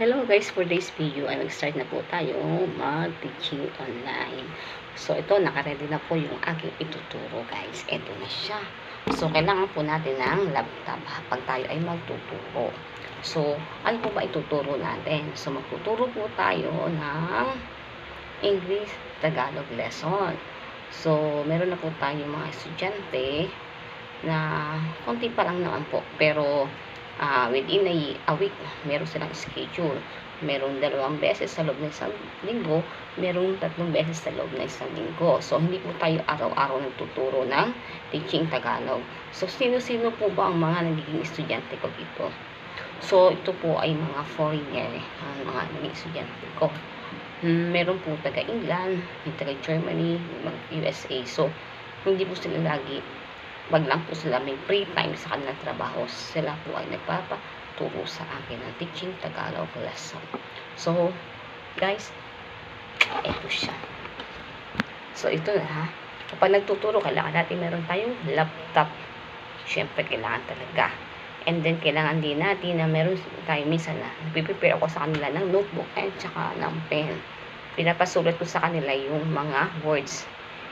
Hello guys, for this video ay nag-start na po tayo mag-teaching online. So ito, naka-ready na po yung aking ituturo guys. Ito na siya. So kailangan po natin ng laptop pag tayo ay magtuturo. So ano po ba ituturo natin? So magtuturo po tayo ng English Tagalog lesson. So meron na po tayo mga estudyante na konti pa lang naman po, pero within a week, meron silang schedule. Merong 2 beses sa loob ng isang linggo, merong 3 beses sa loob ng isang linggo. So, hindi po tayo araw-araw nagtuturo ng teaching Tagalog. So, sino-sino po ba ang mga nagiging estudyante ko dito? So, ito po ay mga foreigner, ang mga naging estudyante ko. Meron po taga-England, taga-Germany, USA. So, hindi po sila lagi wag lang po sila may free time sa kanilang trabaho. Sila po ay nagpapaturo sa akin ng teaching Tagalog lesson. So, guys, ito siya. So, ito na ha. Kapag nagtuturo, kailangan natin meron tayong laptop. Siyempre, kailangan talaga. And then, kailangan din natin na meron tayo minsan na nagpiprepare ako sa kanila ng notebook and tsaka ng pen. Pinapasulat ko sa kanila yung mga words.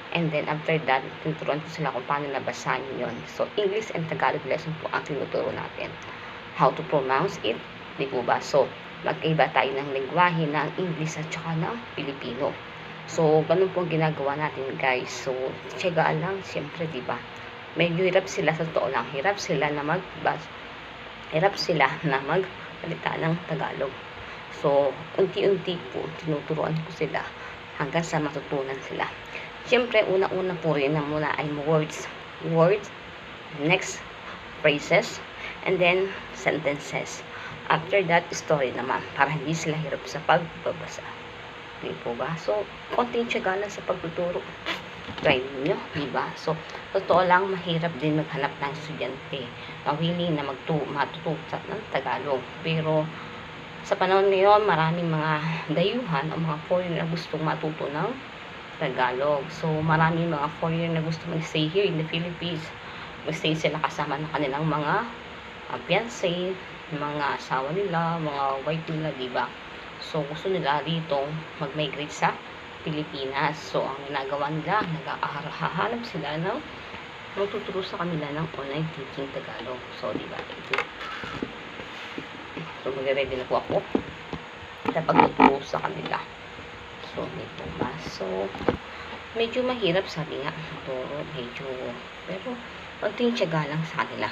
And then, after that, tinuturuan ko sila kung paano nabasahin yun. So, English and Tagalog lesson po ang tinuturo natin. How to pronounce it, di po ba? So, magkaiba tayo ng lengguwahe ng English at saka ng Pilipino. So, ganun po ang ginagawa natin, guys. So, tiyagaan lang, siyempre, di ba? Medyo hirap sila, sa totoo lang. Hirap sila na magsalita ng Tagalog. So, unti-unti po, tinuturuan ko sila hanggang sa matutunan sila. Siyempre, una-una po rin na muna ay words, next, phrases, and then, sentences. After that, story naman, para hindi sila hirap sa pagbabasa. Di po ba? So, konting tiyaga lang sa pagtuturo. Try nyo, di ba? So, totoo lang, mahirap din maghanap ng estudyante na willing na matututo ng Tagalog. Pero, sa panahon ngayon, maraming mga dayuhan o mga foreigner na gustong matuto ng Tagalog. So, maraming mga foreigner na gusto mag-stay here in the Philippines. Mag-stay sila kasama ng kanilang mga fiancé, mga asawa nila, mga wife nila, diba? So, gusto nila dito mag-migrate sa Pilipinas. So, ang ginagawa nila, nag-ahahanap sila ng magtuturo sa kanila ng online teaching Tagalog. So, diba? So, mag-ready na po ako sa pagtuturo sa kanila. So, ito ba? So, medyo mahirap sabi nga. Ito, pero, konting tiyaga lang sa kanila.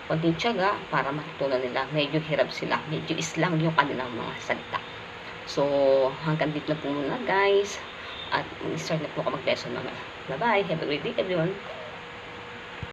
Konting tiyaga para matutunan nila. Medyo hirap sila. Medyo islang yung kanilang mga salita. So, hanggang dito na po muna, guys. At, start na po ako mag-lesson naman. Bye-bye. Have a great day, everyone.